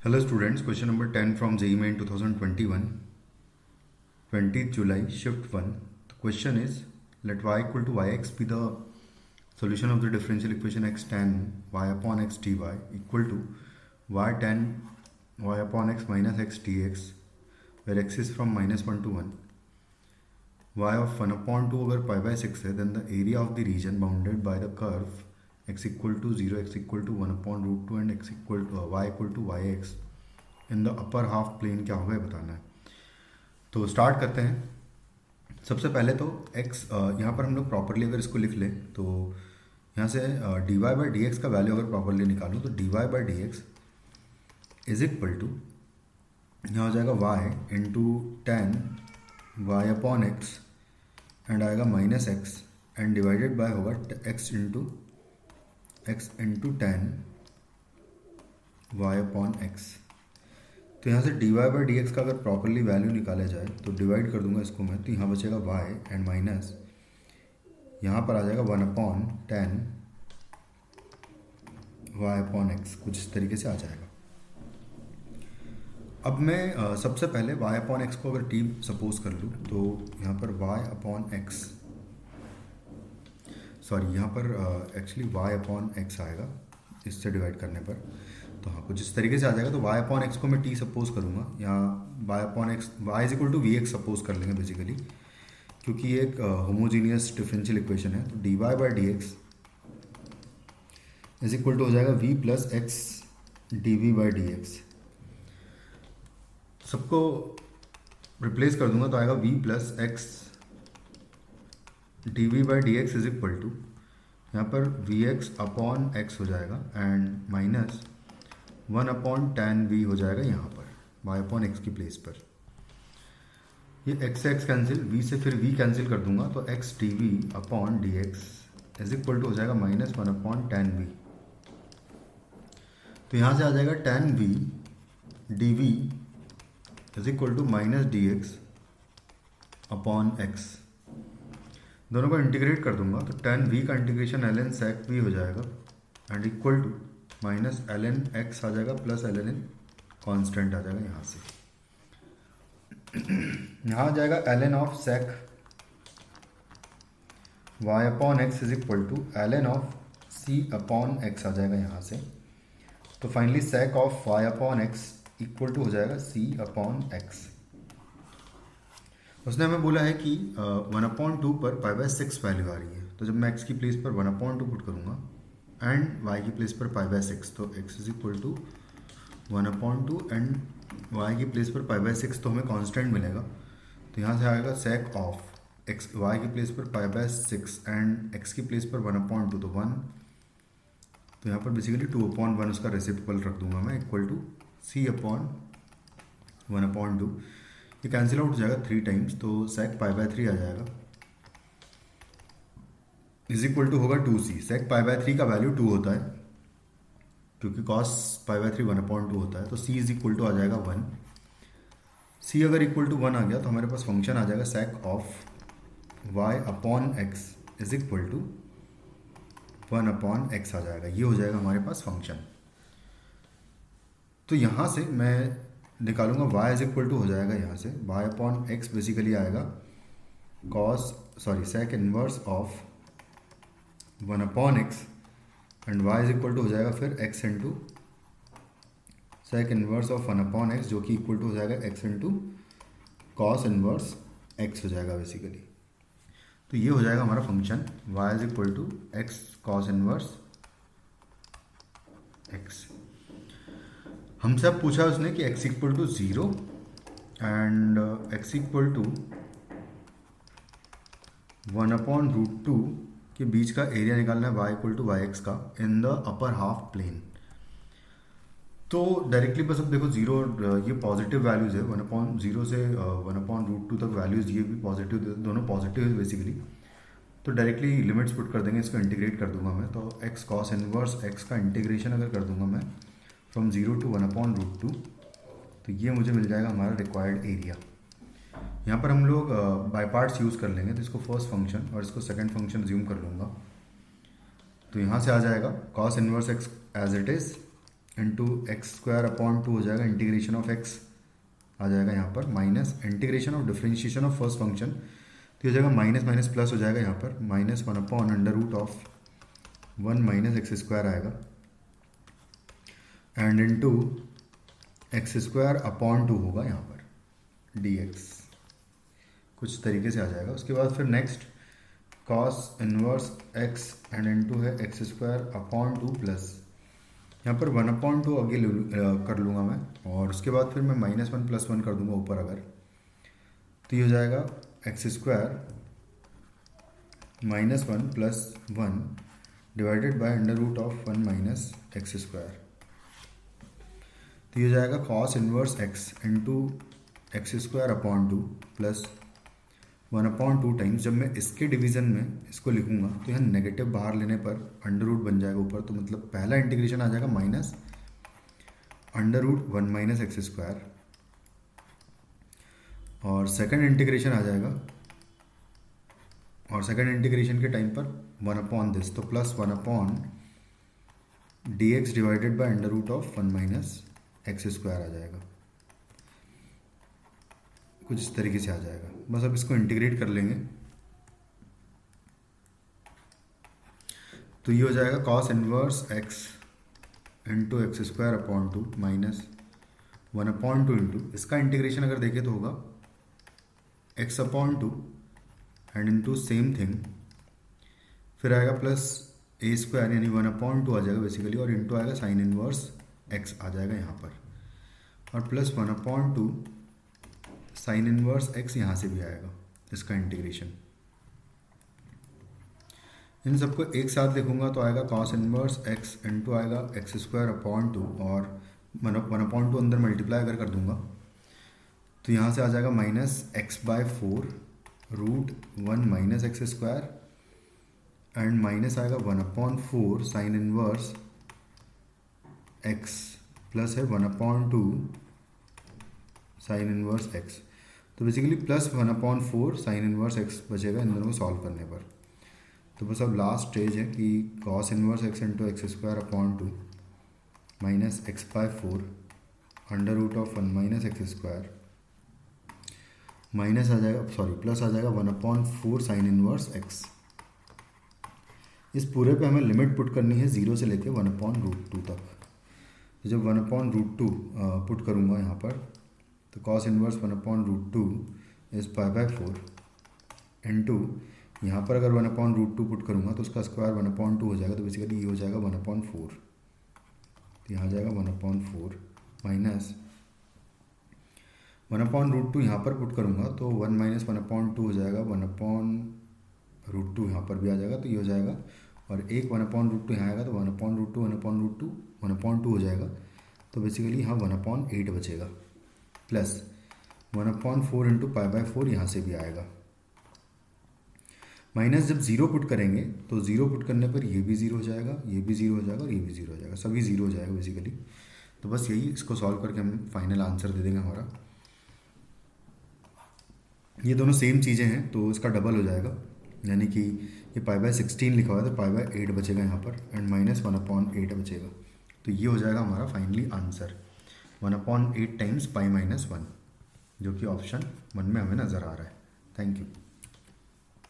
Hello students, question number 10 from JEE Main 2021, 20th July, shift 1. The question is, let y equal to yx be the solution of the differential equation x tan y upon x dy equal to y tan y upon x minus x dx, where x is from -1 to 1. Y of 1 upon 2 अगर pi by 6 है, then the area of the region bounded by the curve x equal to 0, x equal to 1 upon root 2 and x equal to y equal to yx in the upper half plane क्या होगा ये बताना है। तो start करते हैं। सबसे पहले तो x यहाँ पर हम लोग प्रॉपरली अगर इसको लिख लें तो यहाँ से dy बाई डी एक्स का वैल्यू अगर प्रॉपरली निकालूँ तो dy by D X is equal to यहाँ हो जाएगा y into tan Y upon X and आएगा minus X and divided by होगा x into tan Y upon X. तो यहाँ से D Y by D X का अगर प्रॉपरली वैल्यू निकाला जाए तो डिवाइड कर दूंगा इसको मैं, तो यहाँ बचेगा y एंड माइनस यहाँ पर आ जाएगा 1 upon ten Y upon X, कुछ इस तरीके से आ जाएगा। अब मैं सबसे पहले y अपॉन एक्स को अगर t सपोज कर लूँ तो यहाँ पर y अपॉन एक्स यहाँ पर एक्चुअली y अपॉन एक्स आएगा इससे डिवाइड करने पर, तो हाँ कुछ इस तरीके से आ जाएगा। तो y अपॉन एक्स को मैं t सपोज करूँगा, यहाँ y upon X y is equal to V X suppose कर लेंगे बेसिकली, क्योंकि ये एक होमोजीनियस डिफरेंशियल इक्वेशन है। तो D Y by D X is equal to हो जाएगा v plus X D V by D X. सबको रिप्लेस कर दूंगा तो आएगा v plus X D V by D X is equal to यहाँ पर वी एक्स अपॉन एक्स हो जाएगा and minus 1 upon ten V हो जाएगा यहाँ पर y अपॉन एक्स की प्लेस पर। ये x से x कैंसिल, v से फिर v कैंसिल कर दूंगा तो x D V upon D X is equal to हो जाएगा -1 अपॉन टेन वी। तो यहाँ से आ जाएगा tan V D V is equal to minus D X upon X. दोनों को इंटीग्रेट कर दूंगा तो टेन वी का integration L N sec V हो जाएगा and equal to minus L N X आ जाएगा plus L N N constant आ जाएगा यहाँ से। यहाँ आ जाएगा L N of sec Y upon X is equal to L N of C upon X आ जाएगा यहाँ से। तो finally sec of Y upon X equal to हो जाएगा सी अपॉन एक्स। उसने हमें बोला है कि 1 अपॉन टू पर पाई बाय 6 वैल्यू आ रही है, तो जब मैं x की प्लेस पर 1 अपॉन टू पुट करूँगा एंड y की प्लेस पर पाई बाय 6, तो x is equal to 1 upon two and y की प्लेस पर पाई बाय 6, तो हमें कांस्टेंट मिलेगा। तो यहाँ से आएगा सेक ऑफ x y की प्लेस पर पाई बाय 6 एंड x की प्लेस पर 1 अपॉन टू, तो 1, तो यहाँ पर बेसिकली 2 अपॉन 1 उसका रेसिप्रोकल रख दूंगा मैं equal to c upon 1 upon two. ये कैंसिल आउट हो जाएगा 3 टाइम्स, तो सेक पाई बाय 3 आ जाएगा इज इक्वल टू होगा 2c। सेक पाई बाय 3 का वैल्यू 2 होता है क्योंकि कॉस पाई बाय 3 1 अपॉन 2 होता है, तो c इज इक्वल टू आ जाएगा 1। c अगर इक्वल टू 1 आ गया तो हमारे पास फंक्शन आ जाएगा sec of y upon x is equal to 1 upon x आ जाएगा। ये हो जाएगा हमारे पास फंक्शन। तो यहाँ से मैं निकालूंगा y इज इक्वल टू हो जाएगा यहाँ से y अपॉन एक्स बेसिकली आएगा sec inverse of 1 upon X and y is equal to हो जाएगा फिर x into sec inverse of 1 upon X, जो कि इक्वल टू हो जाएगा x into cos inverse x हो जाएगा बेसिकली। तो ये हो जाएगा हमारा function y is equal to X cos inverse x। हमसे अब पूछा उसने कि x equal to 0 and x equal to 1 upon root 2 के बीच का एरिया निकालना है y equal to Y X का in the upper half plane. तो डायरेक्टली बस अब देखो 0 ये पॉजिटिव वैल्यूज़ है, 1 अपॉन 0 से 1 अपॉन रूट 2 तक वैल्यूज़ ये भी पॉजिटिव, दोनों पॉजिटिव है बेसिकली। तो डायरेक्टली लिमिट्स पुट कर देंगे, इसको इंटीग्रेट कर दूंगा मैं। तो x कॉस इनवर्स x का इंटीग्रेशन अगर कर दूंगा मैं फ्रॉम 0 टू 1 अपॉन रूट 2, तो ये मुझे मिल जाएगा हमारा रिक्वायर्ड एरिया। यहाँ पर हम लोग बाय पार्ट्स यूज़ कर लेंगे, तो इसको फर्स्ट फंक्शन और इसको सेकंड फंक्शन ज्यूम कर लूँगा। तो यहाँ से आ जाएगा cos inverse X as it is into X square upon 2 हो जाएगा, इंटीग्रेशन ऑफ एक्स आ जाएगा यहाँ पर, minus integration of differentiation of first function, तो हो जाएगा माइनस माइनस प्लस हो जाएगा यहाँ पर, -1 upon under root of 1 minus X square आएगा, and into X square upon 2 होगा यहाँ पर डी एक्स, कुछ तरीके से आ जाएगा। उसके बाद फिर next cos inverse x and into है एक्स स्क्वायर अपॉन 2 प्लस, यहाँ पर 1/2 आगे कर लूँगा मैं, और उसके बाद फिर मैं -1 + 1 कर दूँगा ऊपर अगर, तो ये हो जाएगा X square -1 + 1 divided by under root of 1 minus X square, तो ये हो जाएगा cos inverse X into X square upon 2 plus 1/2 times, जब मैं इसके डिवीज़न में इसको लिखूंगा तो यहाँ नेगेटिव बाहर लेने पर अंडर रूट बन जाएगा ऊपर, तो मतलब पहला इंटीग्रेशन आ जाएगा minus under root 1 minus X square, और सेकंड इंटीग्रेशन आ जाएगा, और सेकंड इंटीग्रेशन के टाइम पर 1/this, तो plus 1 D X divided by under root of 1 minus X square आ जाएगा, कुछ इस तरीके से आ जाएगा। बस अब इसको इंटीग्रेट कर लेंगे, तो ये हो जाएगा cos inverse X into X square upon 2 minus 1/2 into, इसका इंटीग्रेशन अगर देखें तो होगा x/2 and into same thing, फिर आएगा प्लस ए स्क्वायर यानी 1/2 आ जाएगा बेसिकली, और इंटू आएगा साइन इनवर्स x आ जाएगा यहाँ पर, और प्लस 1/2 साइन इनवर्स x यहाँ से भी आएगा, इसका इंटीग्रेशन। इन सबको एक साथ लिखूंगा तो आएगा कॉस इनवर्स x इंटू आएगा एक्स स्क्वायर अपॉन 2, और 1/2 अंदर मल्टीप्लाई अगर कर दूंगा तो यहाँ से आ जाएगा -x/4 root 1 minus X square, and minus आएगा 1/4 साइन इनवर्स x प्लस है 1/2 साइन इनवर्स x, तो basically plus 1/4 sine inverse x बचेगा इन दोनों को सॉल्व करने पर। तो बस अब लास्ट स्टेज है कि cos inverse x into X square upon 2 minus x/4 under root of 1 minus X square, minus आ जाएगा प्लस आ जाएगा 1/4 साइन इनवर्स x। इस पूरे पे हमें लिमिट पुट करनी है 0 से लेके 1/√2 तक, तो जब 1/√2 पुट करूँगा यहाँ पर, तो कॉस इनवर्स 1/√2 इज़ π/4 इंटू यहाँ पर अगर 1/√2 पुट करूँगा तो उसका स्क्वायर 1/2 हो जाएगा, तो बेसिकली ये हो जाएगा 1/4, तो यहाँ जाएगा 1/4 माइनस 1/√2 यहाँ पर पुट करूँगा तो 1 माइनस 1/2 हो जाएगा 1/√2 यहाँ पर भी आ जाएगा, तो ये हो जाएगा, और एक 1/√2 यहाँ आएगा तो 1/2 हो जाएगा, तो बेसिकली यहाँ 1/8 बचेगा, प्लस 1/4 इंटू π/4 यहाँ से भी आएगा, माइनस जब 0 पुट करेंगे तो 0 पुट करने पर ये भी 0 हो जाएगा, ये भी 0 हो जाएगा, और ये भी 0 हो जाएगा, सभी 0 हो जाएगा बेसिकली। तो बस यही, इसको सॉल्व करके हम फाइनल आंसर दे देंगे हमारा। ये दोनों सेम चीज़ें हैं तो इसका डबल हो जाएगा, यानी कि ये π/16 लिखा हुआ है तो π/8 बचेगा यहाँ पर, एंड माइनस 1/8 बचेगा, तो ये हो जाएगा हमारा फाइनली आंसर 1/8 टाइम्स π - 1, जो कि ऑप्शन 1 में हमें नज़र आ रहा है। Thank you.